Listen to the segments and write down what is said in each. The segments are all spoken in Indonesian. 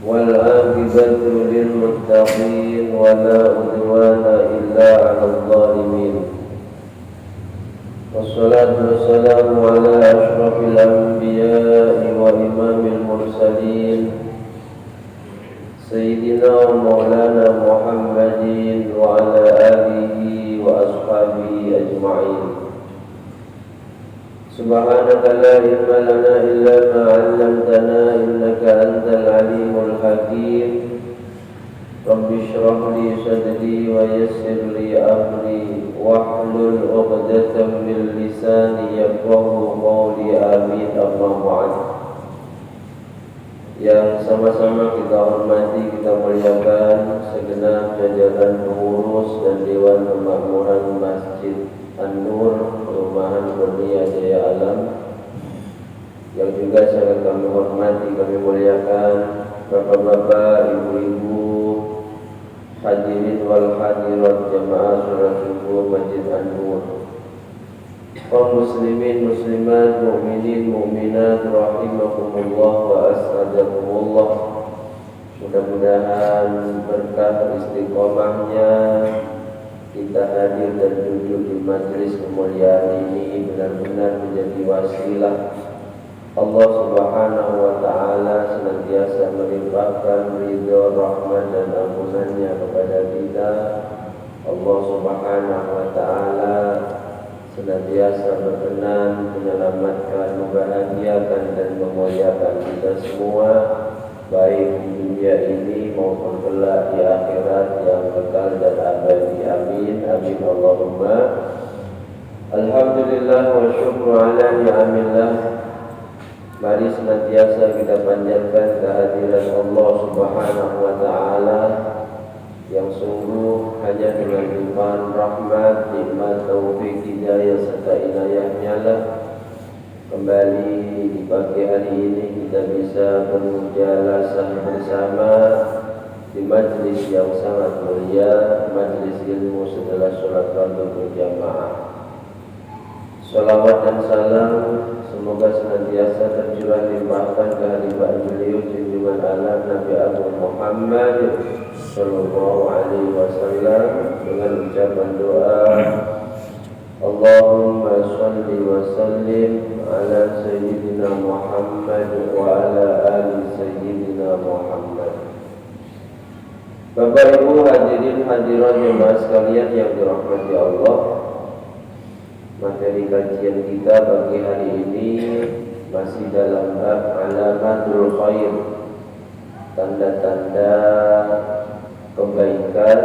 والعاقبة للمتقين ولا عدوان إلا على الظالمين والصلاة والسلام على أشرف الأنبياء وإمام المرسلين سيدنا ومولانا محمد وعلى آله وأصحابه أجمعين. سبحانك لا علم لنا إلا ما علمتنا إنك أنت العليم الحكيم. رب اشرح لي صدري ويسر لي أمري واحلل عقدة من لساني يفقهوا قولي آمين. أما بعد. Yang sama-sama kita hormati, kita muliakan segenap jajaran pengurus dan Dewan Pemakmuran Masjid An-Nur Perumahan Kurnia Jaya Alam, yang juga sangat kami hormati, kami muliakan bapak-bapak, ibu-ibu, hadirin wal hadirat jamaah sholat subuh Masjid An-Nur, kaum muslimin muslimat, mukminin mukminat rahimakumullah wa as'adakumullah. Mudah-mudahan berkah istiqomahnya kita hadir dan duduk di majelis kemuliaan ini benar-benar menjadi wasilah Allah Subhanahu wa ta'ala senantiasa melimpahkan ridha, rahmat dan ampunannya kepada kita. Allah Subhanahu wa ta'ala senantiasa berkenan menyelamatkan, membahagiakan dan memuliakan kita semua, baik di dunia ini maupun kelak di akhirat yang kekal dan abadi. Amin amin Allahumma. Alhamdulillah wa syukru ala ni'amillah. Mari senantiasa kita panjatkan kehadiran Allah Subhanahu wa ta'ala yang sungguh hanya dengan limpahan rahmat, nikmat, taufik, hidayah serta inayahnya lah kembali di pagi hari ini kita bisa bermujalasah bersama di majlis yang sangat mulia, majlis ilmu setelah sholat fardu berjamaah. Salawat dan salam semoga senantiasa tercurah limpahkan kehadiran beliau junjungan alam Nabi Abu Muhammad Sallallahu Alaihi Wasallam dengan ucapan doa Allahumma salli wa sallim ala Sayyidina Muhammad wa ala ali Sayyidina Muhammad. Bapak Ibu hadirin hadirat jemaah sekalian yang dirahmati Allah, materi kajian kita pagi hari ini masih dalam bab alamatul khair, tanda-tanda kebaikan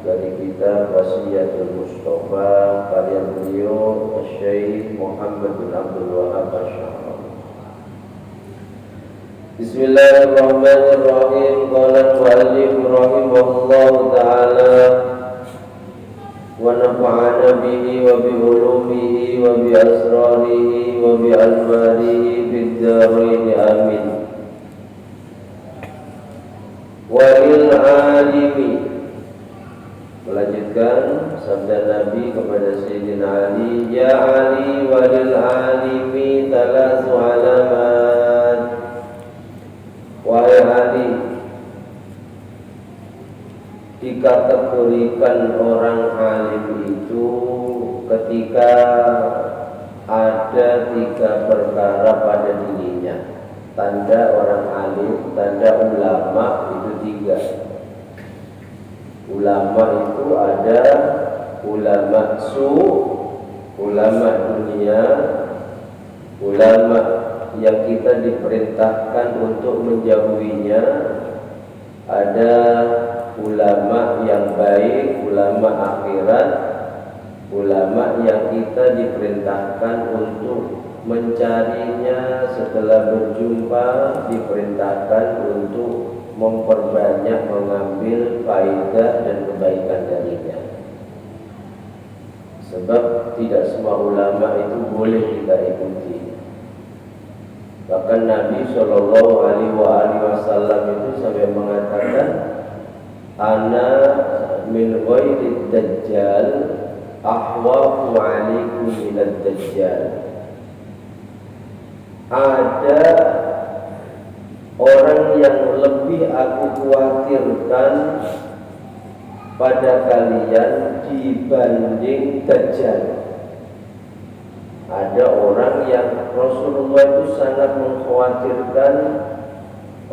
dari kitab Wasiyatul Mustafa karya beliau Syekh Muhammad bin Abdul Wahab Asy-Sya'rani. Bismillahirrahmanirrahim. Qala al-mu'allif rahimahullahu ta'ala wa nafa'ana bihi wa bi ulumihi wa bi asrarihi wa bi anwarihi fid dharain amin. Walil alimi. Melanjutkan sabda Nabi kepada Sayyidina Ali, ya Ali walil alimi talasu alamat. Wahai Ali, dikategorikan orang alim itu ketika ada 3 perkara pada dirinya. Tanda orang alim, tanda ulama itu 3. Ulama itu ada ulama su, ulama dunia, ulama yang kita diperintahkan untuk menjauhinya, ada ulama yang baik, ulama akhirat, ulama yang kita diperintahkan untuk mencarinya setelah berjumpa, diperintahkan untuk memperbanyak mengambil faedah dan kebaikan darinya. Sebab tidak semua ulama itu boleh kita ikuti. Bahkan Nabi Shallallahu Alaihi Wasallam itu sampai mengatakan, ana min ghairi dajjal ahwafu alaikum minad dajjal. Ada orang yang lebih aku khawatirkan pada kalian dibanding Dajjal. Ada orang yang Rasulullah itu sangat mengkhawatirkan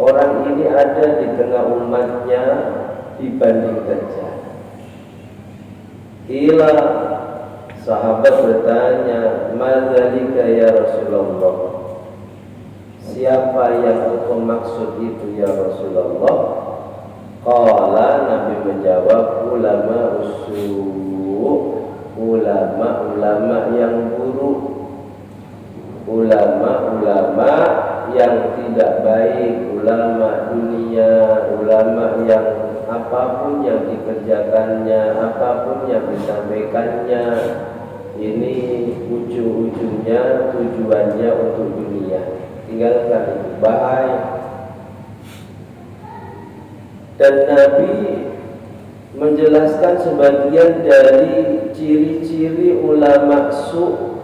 orang ini ada di tengah umatnya dibanding Dajjal. Kila sahabat bertanya, "Madzalika ya Rasulullah?" Siapa yang engkau maksud itu ya Rasulullah? Qala, Nabi menjawab, ulama usul, ulama yang buruk, ulama yang tidak baik, ulama dunia, ulama yang apapun yang dikerjakannya, apapun yang disampaikannya, ini ujung-ujungnya tujuannya untuk dunia. Tinggalkan itu, bahaya. Dan Nabi menjelaskan sebagian dari ciri-ciri ulama su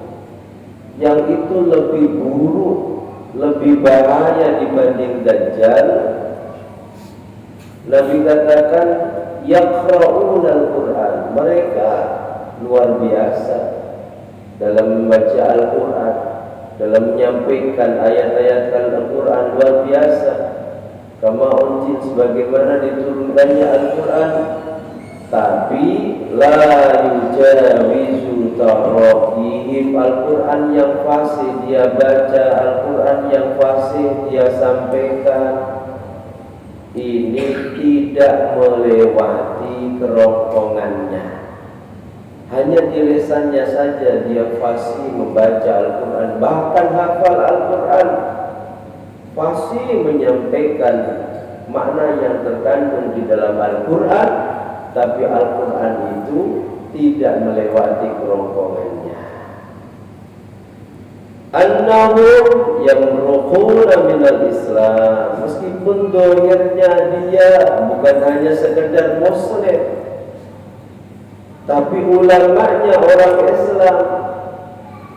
yang itu lebih buruk, lebih bahaya dibanding Dajjal. Nabi katakan yaqra'una al-Qur'an, mereka luar biasa dalam membaca Al-Qur'an, dalam menyampaikan ayat-ayat Al-Qur'an, luar biasa. Kama unzil, sebagaimana diturunkannya Al-Qur'an, tapi la yujawizu taraqihim, Al-Qur'an yang fasih dia baca, Al-Qur'an yang fasih dia sampaikan, ini tidak melewati kerongkongannya. Hanya di lisannya saja dia fasih membaca Al-Qur'an, bahkan hafal Al-Qur'an, fasih menyampaikan makna yang terkandung di dalam Al-Qur'an, tapi Al-Qur'an itu tidak melewati kerongkongannya. Annahum yamruquna minal Islam, meskipun dohirnya dia bukan hanya sekedar muslim, tapi ulamanya orang Islam.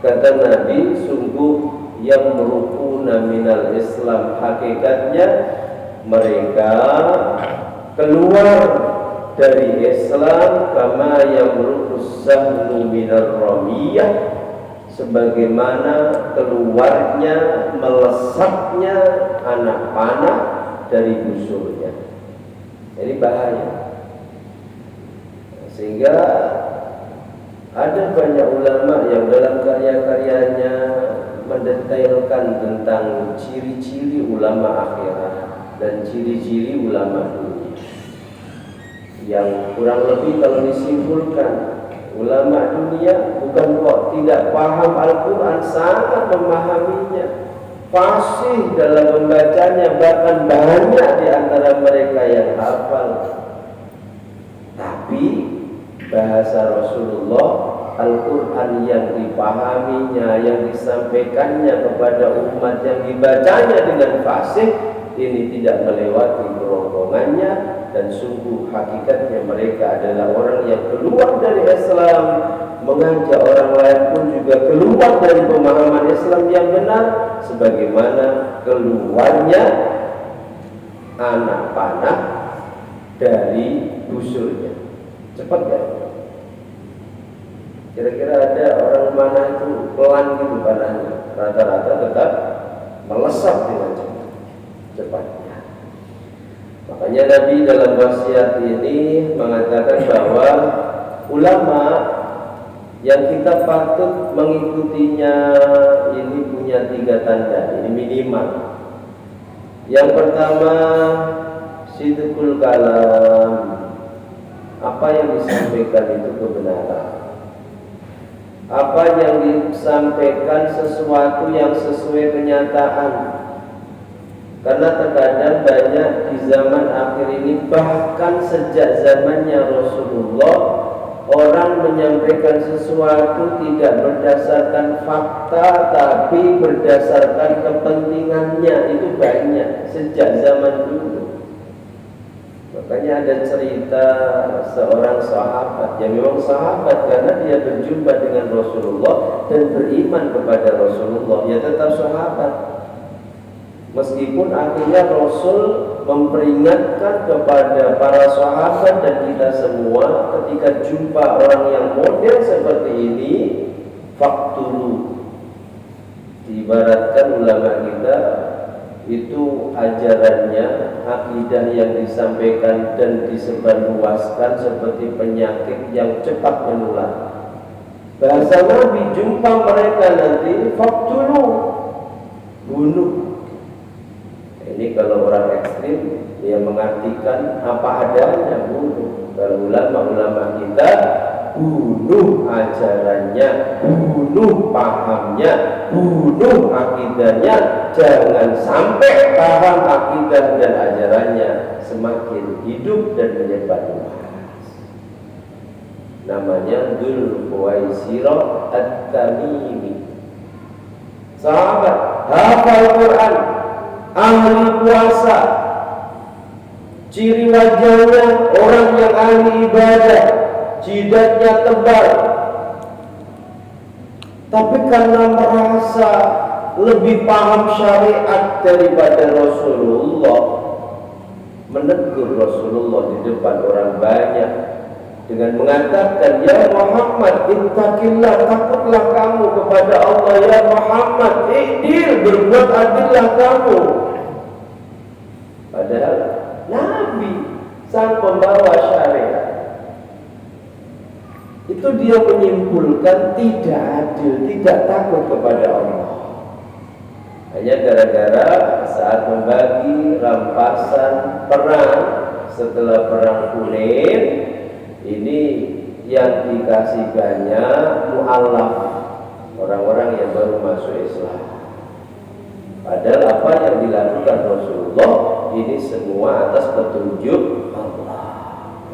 Kata Nabi, sungguh yamruquna minal Islam, hakikatnya mereka keluar dari Islam kama yamruqus sahmu minar ramiyah, sebagaimana keluarnya, melesatnya anak panah dari busurnya. Ini bahaya. Sehingga ada banyak ulama yang dalam karya-karyanya mendetailkan tentang ciri-ciri ulama akhirat dan ciri-ciri ulama dunia. Yang kurang lebih kalau disimpulkan, ulama dunia bukan kok tidak paham Al-Quran, sangat memahaminya, fasih dalam membacanya, bahkan banyak di antara mereka yang hafal. Tapi bahasa Rasulullah, Al-Quran yang dipahaminya, yang disampaikannya kepada umat, yang dibacanya dengan fasih, ini tidak melewati kerongkongannya. Dan sungguh hakikatnya mereka adalah orang yang keluar dari Islam, mengajak orang lain pun juga keluar dari pemahaman Islam yang benar, sebagaimana keluarnya anak panah dari busurnya. Cepat kan? Kira-kira ada orang mana itu pelan gitu panahnya, rata-rata tetap melesat dengan cepat. Makanya Nabi dalam wasiat ini mengatakan bahwa ulama yang kita patut mengikutinya ini punya 3 tanda, ini minimal. Yang pertama, sidqul kalam, apa yang disampaikan itu kebenaran, apa yang disampaikan sesuatu yang sesuai kenyataan. Karena terkadang banyak di zaman akhir ini, bahkan sejak zamannya Rasulullah, orang menyampaikan sesuatu tidak berdasarkan fakta, tapi berdasarkan kepentingannya. Itu banyak sejak zaman dulu. Makanya ada cerita seorang sahabat, yang memang sahabat karena dia berjumpa dengan Rasulullah dan beriman kepada Rasulullah, ya tetap sahabat. Meskipun akhirnya Rasul memperingatkan kepada para sahabat dan kita semua ketika jumpa orang yang model seperti ini, faktulu. Diibaratkan ulama kita itu ajarannya, akidah yang disampaikan dan disebarluaskan seperti penyakit yang cepat menular. Bahasa Nabi, jumpa mereka nanti, faktulu, bunuh. Ini kalau orang ekstrim, dia mengartikan apa adanya, bunuh. Kalau ulama-ulama kita, bunuh ajarannya, bunuh pahamnya, bunuh akidahnya. Jangan sampai paham akidah dan ajarannya semakin hidup dan menyebar luas. Namanya Dzul Khuwaisirah At-Tamimi. Sahabat hafal Quran, ahli puasa, ciri wajahnya orang yang ahli ibadah, jidatnya tebal. Tapi karena merasa lebih paham syariat daripada Rasulullah, menegur Rasulullah di depan orang banyak dengan mengatakan, ya Muhammad, ittaqillah, takutlah kamu kepada Allah. Ya Muhammad, i'dil, berbuat adillah kamu. Padahal Nabi sang pembawa syariat itu dia menyimpulkan tidak adil, tidak takut kepada Allah. Hanya gara-gara saat membagi rampasan perang setelah perang Hunain, ini yang dikasih banyak mu'allaf, orang-orang yang baru masuk Islam. Padahal apa yang dilakukan Rasulullah ini semua atas petunjuk Allah.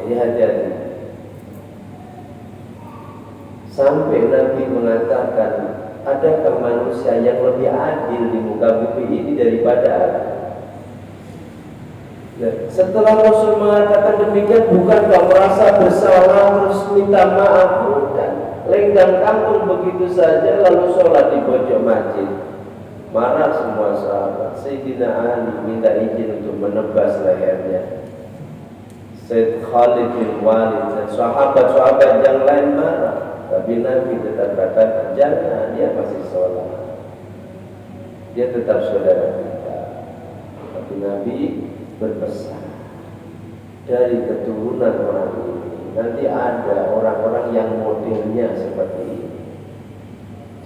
Ini hati-hati. Sampai Nabi mengatakan, adakah manusia yang lebih adil di muka bumi ini daripada aku? Nah, setelah Rasul mengatakan demikian, bukankah merasa bersalah terus minta maaf, dan lenggang kangkung begitu saja lalu sholat di pojok masjid? Marah semua sahabat. Sayyidina Ali minta izin untuk menebas lehernya. Sayyid Khalid bin Walid dan sahabat-sahabat yang lain marah. Tapi Nabi tetap katakan, jangan, dia masih sholat, dia tetap saudara kita. Tapi Nabi berpesan, dari keturunan orang ini nanti ada orang-orang yang modelnya seperti ini.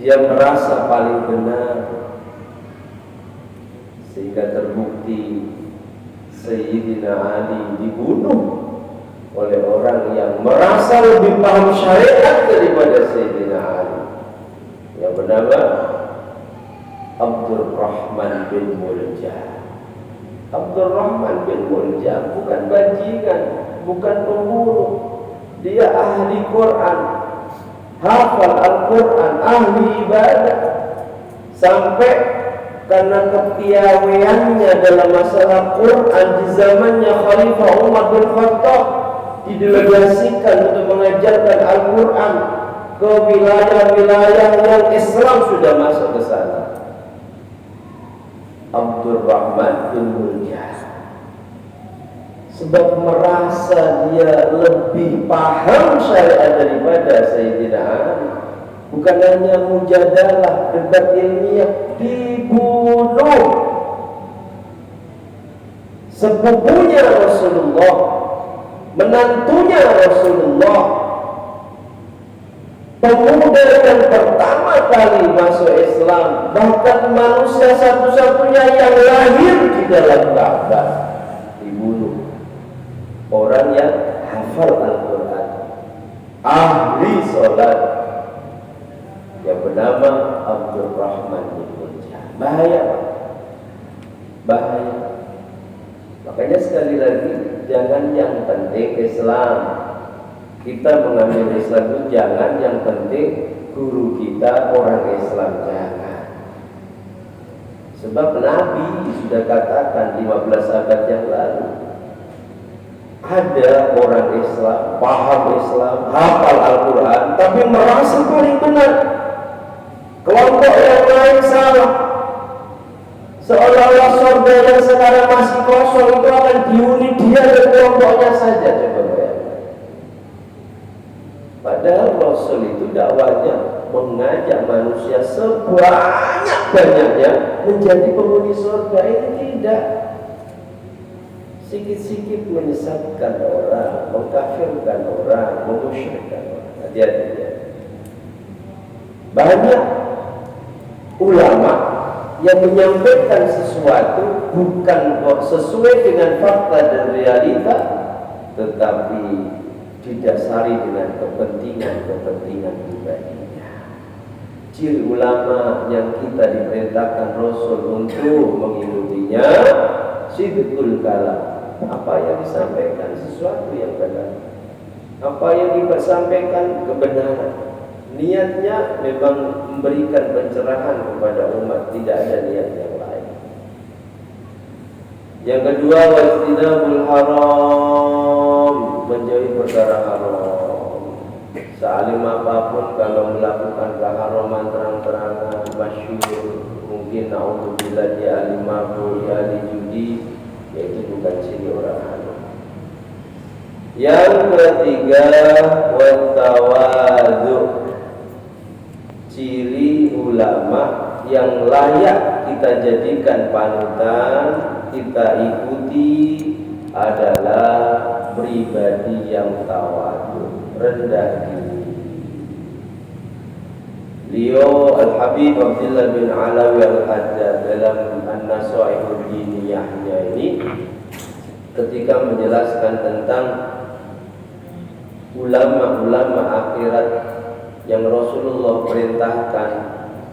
Dia merasa paling benar, sehingga terbukti Sayyidina Ali dibunuh oleh orang yang merasa lebih paham syariat daripada Sayyidina Ali, yang bernama Abdurrahman bin Muljam. Abdurrahman bin Muljam bukan bajingan, bukan pembunuh. Dia ahli Quran, hafal Al-Quran, ahli ibadah. Sampai karena kepiawaiannya dalam masalah Quran di zamannya Khalifah Umar bin Khattab, didelegasikan untuk mengajarkan Al-Quran ke wilayah-wilayah yang Islam sudah masuk ke sana. Abdurrahman bin Muljam, sebab merasa dia lebih paham syariat daripada Sayyidina Ali, bukan hanya mujadalah, debat ilmiah, dibunuh. Sepupunya Rasulullah, menantunya Rasulullah, pemuda yang pertama kali masuk Islam, bahkan manusia satu-satunya yang lahir di dalam Ka'bah, dibunuh. Orang yang hafal Al-Quran, ahli sholat, yang bernama Abdurrahman bin Muljam. Bahaya, bahaya. Makanya sekali lagi, jangan yang penting Islam, kita mengambil Islam itu jangan yang penting guru kita orang Islam, jangan. Sebab Nabi sudah katakan 15 abad yang lalu, ada orang Islam, paham Islam, hafal Al-Quran, tapi merasa paling benar. Kelompok yang lain salah. Seolah-olah surga yang sekarang masih kosong itu akan dihuni dia dan kelompoknya saja. Coba bayangkan. Padahal Rasul itu dakwahnya mengajak manusia sebanyak-banyaknya menjadi penghuni surga. Ini tidak. Sikit-sikit menyesatkan orang, mengkafirkan orang, memusyrikkan orang. Hati-hati. Banyak ulama yang menyampaikan sesuatu bukan sesuai dengan fakta dan realita, tetapi didasari dengan kepentingan pribadinya. Ciri ulama yang kita diperintahkan Rasul untuk mengikutinya, sidqul kalam. Apa yang disampaikan sesuatu yang benar, apa yang disampaikan kebenaran. Niatnya memang memberikan pencerahan kepada umat, tidak ada niat yang lain. Yang kedua, wajtinabul haram, menjauhi perkara haram. Sealim apapun kalau melakukan keharaman terang-terangan, masyhur, mungkin naudzubillah dia ahli mabuk, dia ahli judi, yaitu bukan ciri orang haram. Yang ketiga, wattawadhu, ciri ulama yang layak kita jadikan panutan, kita ikuti adalah pribadi yang tawadhu, rendah diri. Beliau Al-Habib Abdullah bin Alawi Al-Haddad dalam An-Nasaihul Diniyahnya ini ketika menjelaskan tentang ulama-ulama akhirat yang Rasulullah perintahkan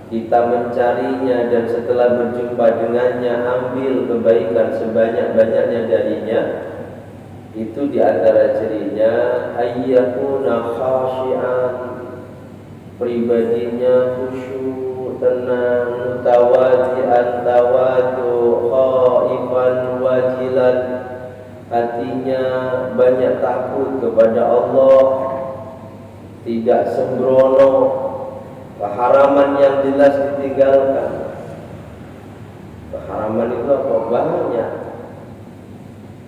kita mencarinya dan setelah berjumpa dengannya ambil kebaikan sebanyak-banyaknya darinya. Itu diantara cirinya ayyakuna khashi'an, pribadinya khusyuk, tenang, mutawadi'an, tawadu, khaifan, wajilan, hatinya banyak takut kepada Allah, tidak sembrono, keharaman yang jelas ditinggalkan. Keharaman itu apa? Banyak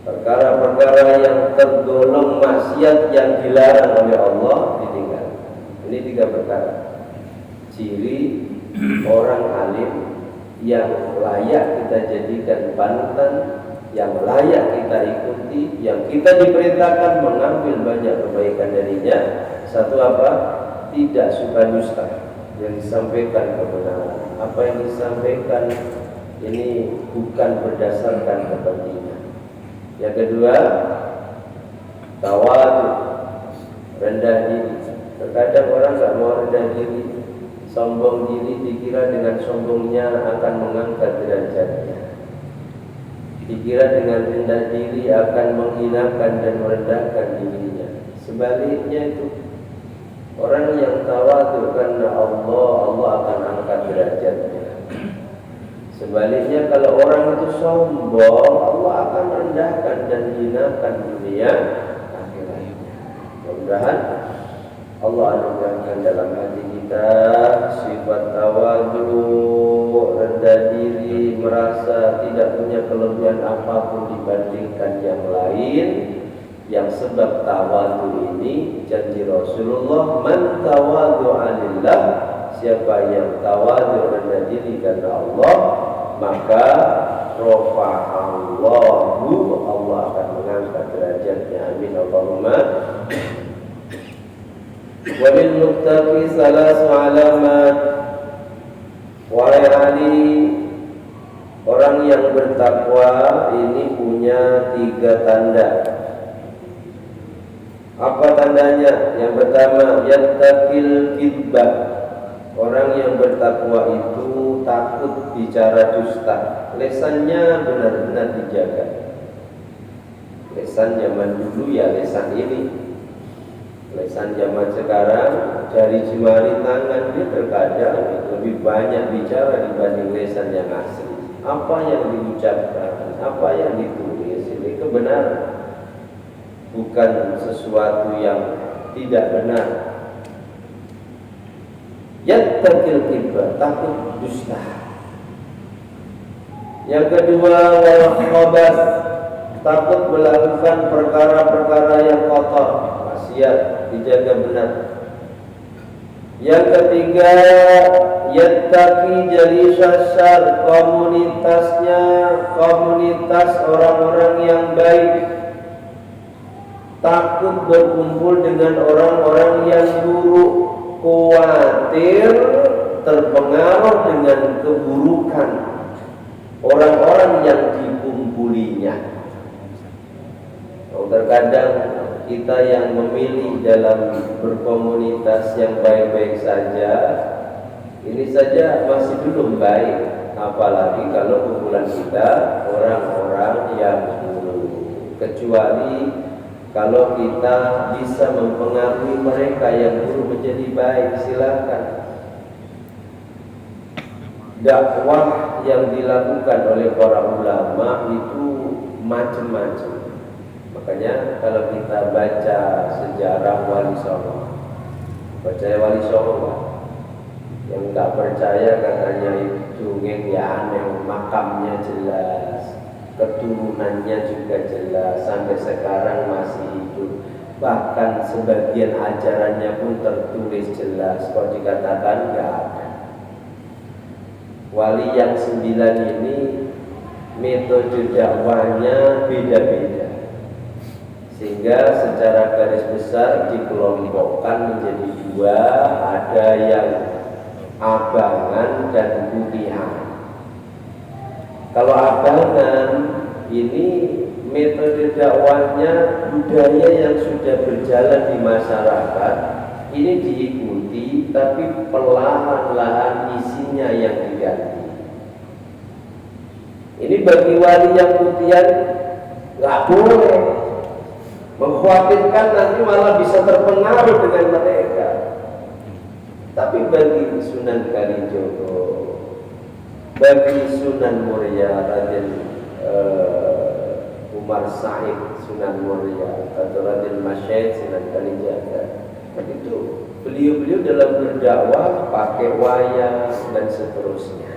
perkara-perkara yang tergolong maksiat yang dilarang oleh Allah ditinggalkan. Ini 3 perkara ciri orang alim yang layak kita jadikan panutan, yang layak kita ikuti, yang kita diperintahkan mengambil banyak kebaikan darinya. Satu apa? Tidak suka dusta, yang disampaikan kebenaran. Apa yang disampaikan ini bukan berdasarkan kepentingan. Yang kedua, tawadhu, rendah diri. Terkadang orang tak mau rendah diri, sombong diri, dikira dengan sombongnya akan mengangkat derajatnya. Dikira dengan rendah diri akan menghinakan dan merendahkan dirinya. Sebaliknya itu, orang yang tawadhu karena Allah akan angkat derajatnya. Sebaliknya kalau orang itu sombong, Allah akan merendahkan dan hinakan dunia akhiratnya. Mudah-mudahan Allah anugerahkan dalam hati kita sifat tawadhu, rendah diri, merasa tidak punya kelebihan apapun dibandingkan yang lain. Yang sebab tawadhu ini janji Rasulullah, man tawadhu'a lillah, siapa yang tawadhu rendah diri karena Allah, maka rafa'allahu, Allah akan mengangkat derajatnya. Amin Allahumma. Walil muttaqi salasu alamat, wahai Ali, orang yang bertakwa ini punya 3 tanda. Apa tandanya? Yang pertama, yattaqil kidbah, orang yang bertakwa itu takut bicara dusta. Lesannya benar-benar dijaga. Lesan zaman dulu ya lesan ini. Lesan zaman sekarang jari jemari tangan dia terkadang lebih banyak bicara dibanding lesan yang asli. Apa yang diucapkan, apa yang ditulis ini kebenaran, bukan sesuatu yang tidak benar. Yattaqil kibah, takut dusta. Yang kedua, wal khabath, takut melakukan perkara-perkara yang kotor, maksiat, dijaga benar. Yang ketiga, yattaqi jalisas syarr, komunitas orang-orang yang baik. Takut berkumpul dengan orang-orang yang buruk, khawatir terpengaruh dengan keburukan orang-orang yang dikumpulinya. Terkadang kita yang memilih dalam berkomunitas yang baik-baik saja, ini saja masih belum baik, apalagi kalau kumpulan kita orang-orang yang buruk. Kecuali kalau kita bisa mempengaruhi mereka yang buruk menjadi baik, silakan. Dakwah yang dilakukan oleh para ulama itu macam-macam. Makanya kalau kita baca sejarah Wali Songo, percaya Wali Songo, yang tak percaya katanya itu ya aneh, makamnya jelas, keturunannya juga jelas, sampai sekarang masih hidup. Bahkan sebagian ajarannya pun tertulis jelas. Kalau dikatakan nggak ada. Wali yang 9 ini metode dakwahnya beda-beda, sehingga secara garis besar dikelompokkan menjadi 2, ada yang abangan dan putihan. Kalau abangan ini metode dakwahnya, budaya yang sudah berjalan di masyarakat ini diikuti, tapi perlahan-lahan isinya yang diganti. Ini bagi wali yang putihan nggak boleh, mengkhawatirkan nanti malah bisa terpengaruh dengan mereka. Tapi bagi Sunan Kalijogo, bagi Sunan Muria Raden Umar Said Sunan Muria atau Raden Masyid Sunan Kalijaga, itu beliau-beliau dalam berdakwah pakai wayang dan seterusnya.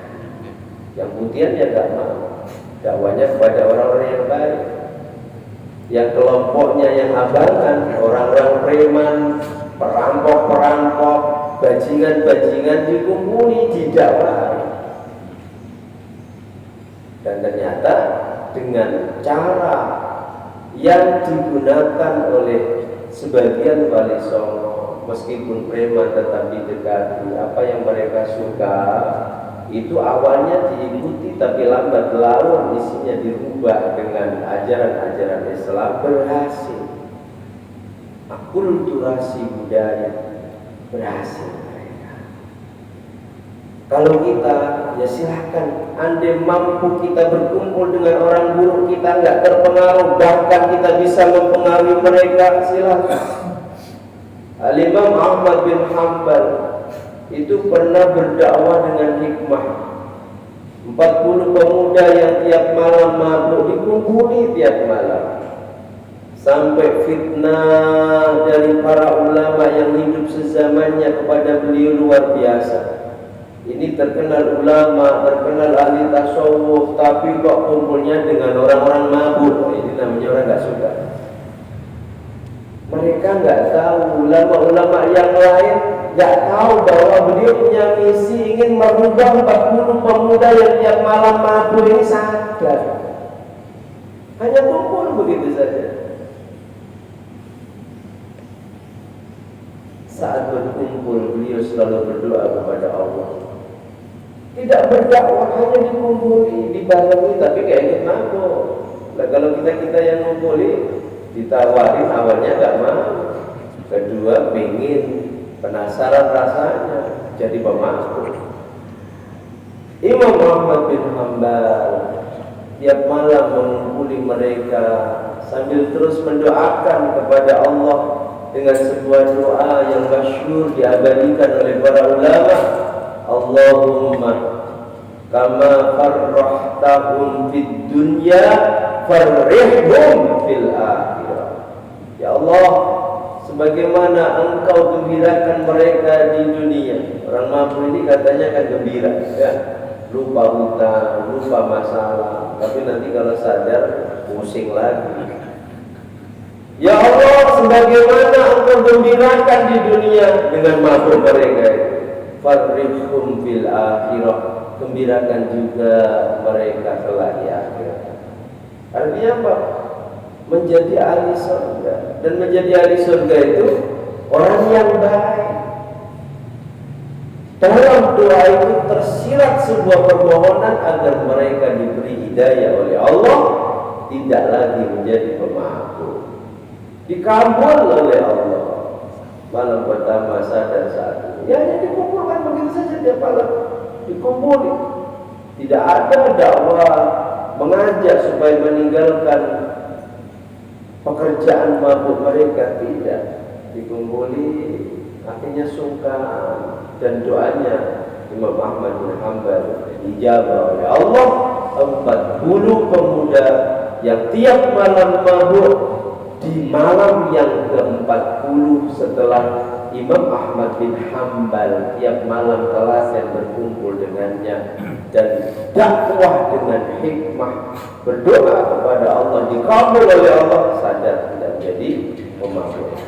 Yang putihan ya gak mau, dakwahnya kepada orang-orang yang baik. Yang kelompoknya yang abangan, orang-orang preman, perampok-perampok, bajingan-bajingan dikumpuli didakwah. Dan ternyata dengan cara yang digunakan oleh sebagian Wali Songo, meskipun preman tetap didekati, apa yang mereka suka itu awalnya diikuti, tapi lambat laun isinya dirubah dengan ajaran-ajaran Islam, berhasil. Akulturasi budaya berhasil mereka. Kalau kita, ya silahkan, andai mampu kita berkumpul dengan orang buruk, kita nggak terpengaruh, bahkan kita bisa mempengaruhi mereka, silahkan. Al-Imam Ahmad bin Hanbal itu pernah berdakwah dengan hikmah. 40 pemuda yang tiap malam mabuk dikumpuli tiap malam, sampai fitnah dari para ulama yang hidup sezamannya kepada beliau luar biasa. Ini terkenal ulama, terkenal ahli tasawuf, tapi kok kumpulnya dengan orang-orang mabuk. Ini namanya orang nggak suka. Mereka nggak tahu, ulama-ulama yang lain nggak tahu bahwa beliau punya misi ingin merubah 40 pemuda yang tiap malam mabuk ini sadar. Hanya kumpul begitu saja. Saat berkumpul, beliau selalu berdoa kepada Allah. Tidak berdakwah, hanya dikumpuli, dibarengi, tapi kayak ikut mabuk. Nah, kalau kita yang ngumpuli, ditawarin awalnya nggak mau, kedua pingin, penasaran rasanya, jadi pemabuk. Imam Ahmad bin Hanbal tiap malam mengumpuli mereka sambil terus mendoakan kepada Allah dengan sebuah doa yang masyhur diabadikan oleh para ulama. Allahumma kama farrahtahum fid dunya farrihhum fil akhirah. Ya Allah, sebagaimana Engkau gembirakan mereka di dunia. Orang mabuk ini katanya kan gembira, ya. lupa hutang, lupa masalah, tapi nanti kalau sadar pusing lagi. Ya Allah, sebagaimana Engkau gembirakan di dunia dengan mabuk mereka, farrihum fil akhirah, gembirakan juga mereka kelak di akhirat. Artinya apa? Menjadi ahli surga. Dan menjadi ahli surga itu orang yang baik. Dalam doa itu tersirat sebuah permohonan agar mereka diberi hidayah oleh Allah, tidak lagi menjadi pemabuk. Dikabul oleh Allah. Malam pertama sadar saat itu, ya dikumpulkan begitu saja tiap malam, dikumpuli. Tidak ada dakwah mengajak supaya meninggalkan pekerjaan mabuk mereka, tidak. Dikumpuli, akhirnya sungkan. Dan doanya Imam Ahmad bin Hanbal dijabah oleh Allah. 40 pemuda yang tiap malam mabuk di malam yang ke-40 setelah Imam Ahmad bin Hanbal tiap malam teladan berkumpul dengannya dan dakwah dengan hikmah, berdoa kepada Allah, dikabul oleh Allah, sadar tidak menjadi pemabuk.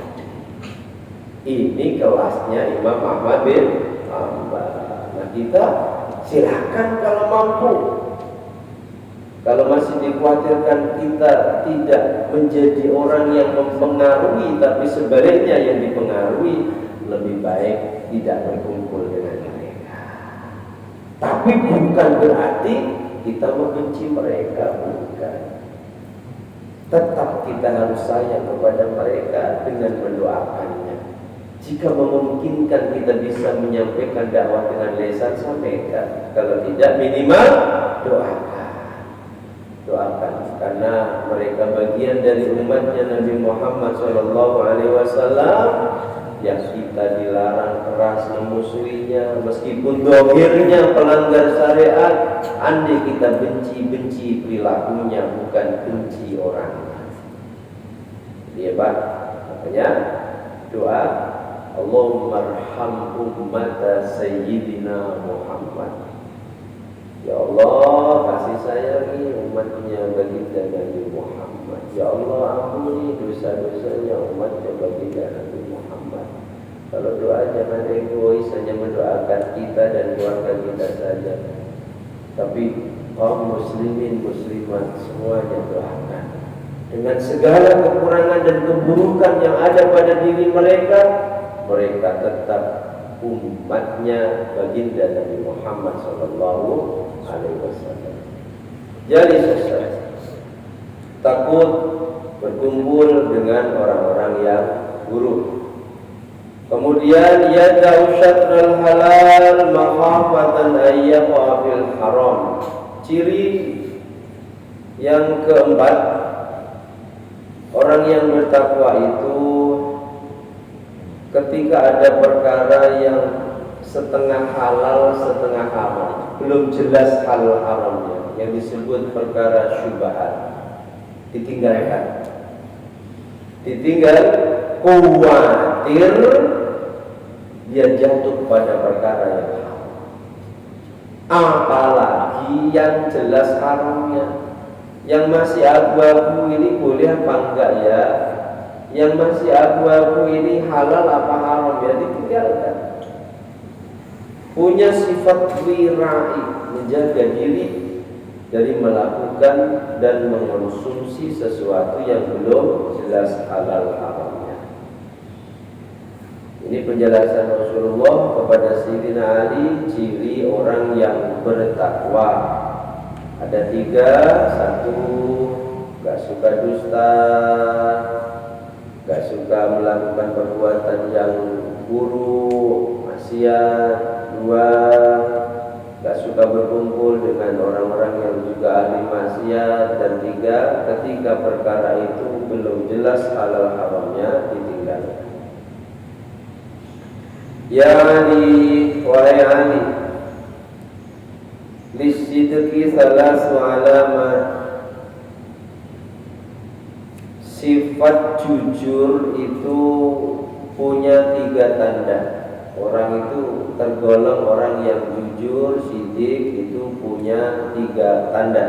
Ini kelasnya Imam Ahmad bin Hanbal. Nah, kita silakan kalau mampu. Kalau masih dikhawatirkan kita tidak menjadi orang yang mempengaruhi, tapi sebaliknya yang dipengaruhi, lebih baik tidak berkumpul dengan mereka. Tapi bukan berarti kita membenci mereka, bukan. Tetap kita harus sayang kepada mereka dengan mendoakannya. Jika memungkinkan kita bisa menyampaikan dakwah dengan lisan, sampaikan. Kalau tidak, minimal doakan, karena mereka bagian dari umatnya Nabi Muhammad SAW yang kita dilarang keras memusuhinya, meskipun dohirnya pelanggar syariat. Andai kita benci perilakunya, bukan benci orangnya. Iya Pak, makanya doa Allahumma arham ummata sayyidina Muhammad. Ya Allah, kasih sayangi umatnya baginda Nabi Muhammad. Ya Allah, ampuni dosa-dosanya umatnya baginda Nabi Muhammad. Kalau doa jangan egois, hanya mendoakan kita dan keluarga kita saja, tapi kaum muslimin muslimat semuanya doakan. Dengan segala kekurangan dan keburukan yang ada pada diri mereka, mereka tetap umatnya baginda Nabi Muhammad SAW. Jadi sukses, takut berkumpul dengan orang-orang yang buruk. Kemudian yada'u syatral halal makhafatan ayyaqa fil haram. Ciri yang keempat, orang yang bertakwa itu ketika ada perkara yang setengah halal setengah haram, belum jelas halal haramnya, yang disebut perkara syubhat, ditinggal khawatir dia jatuh pada perkara yang haram. Apalagi yang jelas haramnya, yang masih abu-abu ini boleh apa enggak ya, yang masih abu-abu ini halal apa haram ya, ditinggalkan. Punya sifat wirai, menjaga diri dari melakukan dan mengonsumsi sesuatu yang belum jelas halal haramnya. Ini penjelasan Rasulullah kepada Sayyidina Ali, ciri orang yang bertakwa. Ada 3. 1, gak suka dusta, gak suka melakukan perbuatan yang buruk, maksiat. 2, gak suka berkumpul dengan orang-orang yang juga ahli maksiat. Dan 3, ketika perkara itu belum jelas halal haramnya, ditinggalkan. Ya Ali, wahai Ali, lisidqi salasu alamat. Sifat jujur itu punya 3 tanda. Orang itu tergolong orang yang jujur, sidik, itu punya 3 tanda.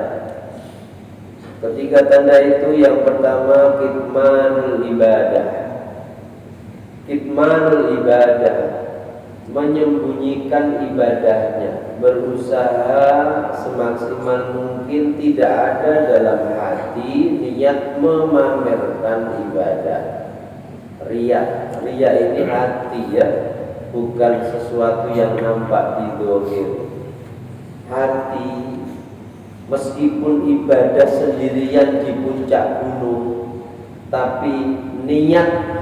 Ketiga tanda itu, yang pertama kitmanul ibadah. Kitmanul ibadah, menyembunyikan ibadahnya, berusaha semaksimal mungkin tidak ada dalam hati niat memamerkan ibadah. Riya ini hati ya, bukan sesuatu yang nampak di zahir. Hati, meskipun ibadah sendirian di puncak gunung, tapi niat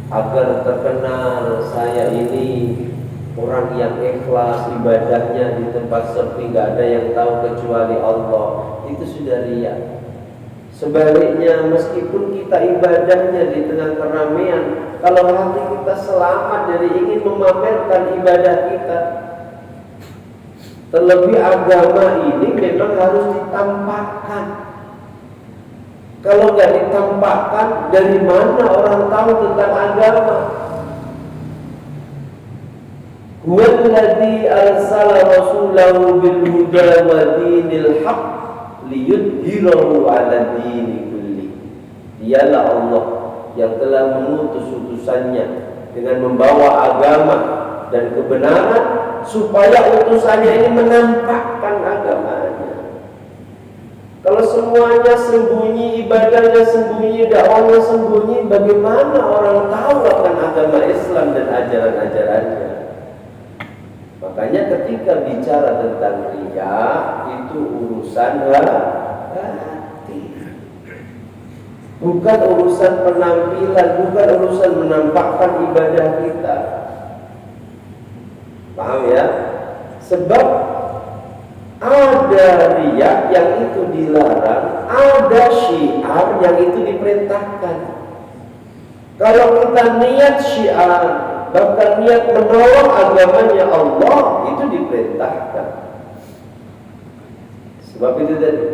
agar terkenal saya ini orang yang ikhlas ibadahnya di tempat sepi, nggak ada yang tahu kecuali Allah, itu sudah riya. Sebaliknya, meskipun kita ibadahnya di tengah keramaian, kalau hati kita selamat dari ingin memamerkan ibadah kita, terlebih agama ini memang harus ditampakkan. Kalau nggak ditampakkan, dari mana orang tahu tentang agama? Huwallazi arsala rasulahu bil huda wa dinil haqq liyudhhirahu 'ala dini kulli. Dialah Allah yang telah mengutus utusannya dengan membawa agama dan kebenaran, supaya utusannya ini menampakkan agamanya. Kalau semuanya sembunyi, ibadahnya sembunyi, dakwahnya sembunyi, bagaimana orang tahu akan agama Islam dan ajaran-ajarannya? Makanya ketika bicara tentang riya, itu urusan hati, bukan urusan penampilan, bukan urusan menampakkan ibadah kita. Paham ya? Sebab ada riya yang itu dilarang, ada syiar yang itu diperintahkan. Kalau kita niat syiar, bahkan niat menolong agamanya Allah, itu diperintahkan. Sebab itu tadi,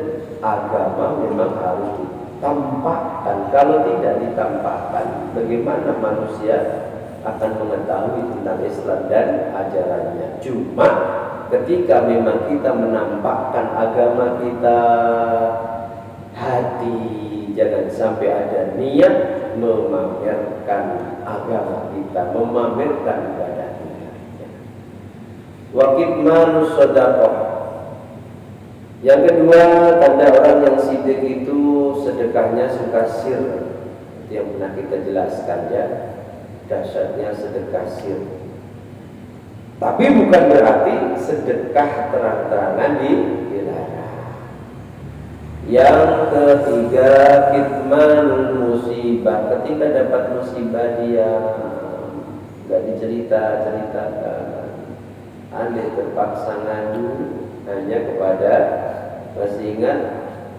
agama memang harus ditampakkan. Kalau tidak ditampakkan, bagaimana manusia akan mengetahui tentang Islam dan ajarannya? Cuma ketika memang kita menampakkan agama kita, hati, jangan sampai ada niat memamerkan agama kita, memamerkan ibadah kita. Wa kitmanus shadaqah. Yang kedua, tanda orang yang sidik itu sedekahnya suka sir. Itu yang pernah kita jelaskan ya, dahsyatnya sedekah sir. Tapi bukan berarti sedekah terang-terangan dilarang. Yang ketiga, kitmanul musibah. Ketika dapat musibah dia nggak diceritakan. Andai terpaksa ngadu hanya kepada, masih ingat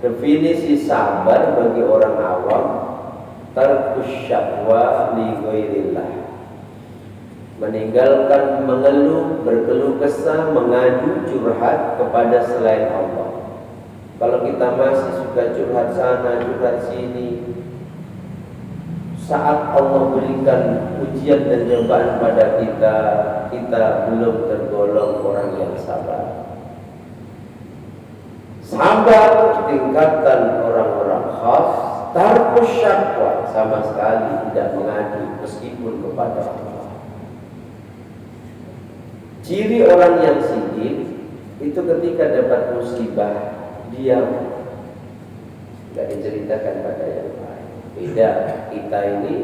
definisi sabar bagi orang awam, tarkus syakwa li ghairillah, meninggalkan mengeluh, berkeluh kesah, mengadu, curhat kepada selain Allah. Kalau kita masih suka curhat sana, curhat sini, saat Allah berikan ujian dan cobaan pada kita, kita belum tergolong orang yang sabar. Sabar tingkatan orang-orang khas, tarkus syakwa, sama sekali tidak mengadu meskipun kepada Allah. Ciri orang yang sidik itu ketika dapat musibah, diam, tidak diceritakan pada yang lain. Beda, kita ini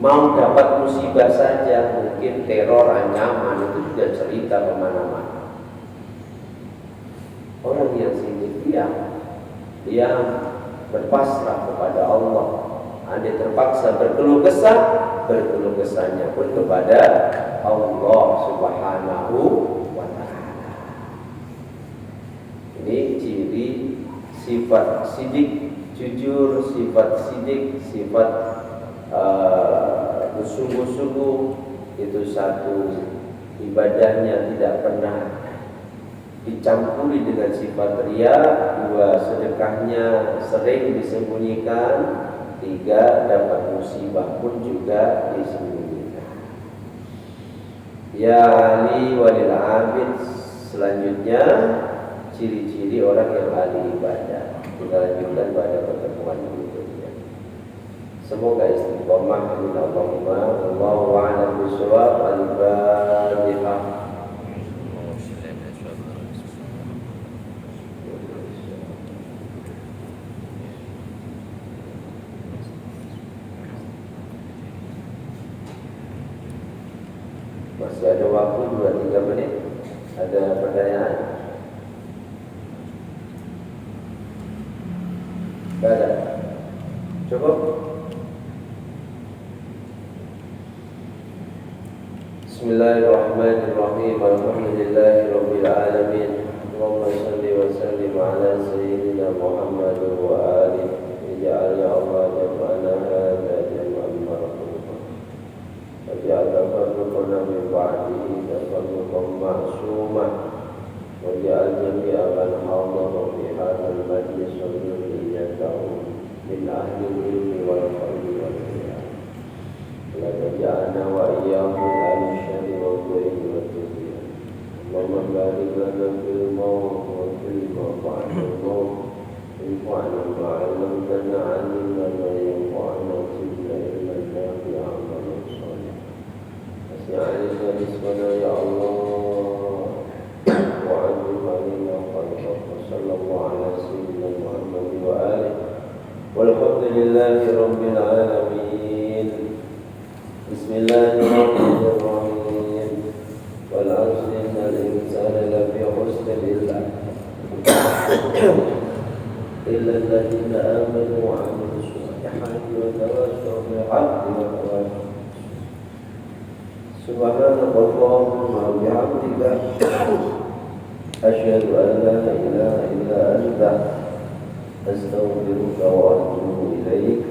mau dapat musibah saja, mungkin teror, ancaman, itu juga cerita kemana-mana. Orang yang sidik diam, berpasrah kepada Allah. Andai terpaksa berkeluh kesah, berkeluh kesahnya pun kepada Allah Subhanahu wa ta'ala. Ini ciri sifat sidik, jujur, sifat sidik, sifat bersungguh-sungguh. Itu satu, ibadahnya tidak pernah dicampuri dengan sifat riya. Dua, sedekahnya sering disembunyikan. Tiga, dapat musibah pun juga disembunyikan. Ya Ali walil abid. Selanjutnya ciri-ciri orang yang ahli ibadah. Kita lanjutkan pada pertemuan berikutnya. Semoga istiqomah. Allahumma wallahu a'lam bishawab. Al-Fatihah. Masih ada waktu 2-3 menit. Ada pertanyaan? Tidak ada. Cukup? Bismillahirrahmanirrahim. Alhamdulillahirabbil alamin. Allahumma shalli wa sallim ala sayyidina Muhammad wa alihi. Ij'al ya Allah jam'ana hadza jam'an marhuman. Waj'al tafarruqana min ba'dihi tafarruqan ma'suman. Waj'al jami'a man hadara fi hadzal majlis wa dhurriyyatahu min ahli al-ilmi wal fadli wal qiyam. La taj'alna wa iyyahum min ahli syarri wal dhurri wal tugyan. Allahumma barik lana fil maut wa fil ma'al maut. Infa'na ma 'allamtana 'allimna ma yanfa'una zidna ilman nafi'an amalan salih. As'alna rizqana ya Allah wa 'ajil alaina khalqaka sallallahu ala sayyidina Muhammad wa alihi walhamdulillahi rabbil alamin. Bismillahirrahmanirrahim. Wal 'asri innal insana lafi khusr illa alladziina aamanu wa 'amilus solihati wa tawassaw bil haqqi wa tawassaw. Subhanallahumma wa bihamdika asyhadu an la ilaha illa anta astaghfiruka wa atubu ilaik.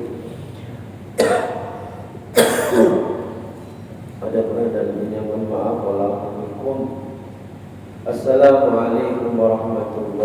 Ada dan mohon maaf. Assalamualaikum warahmatullahi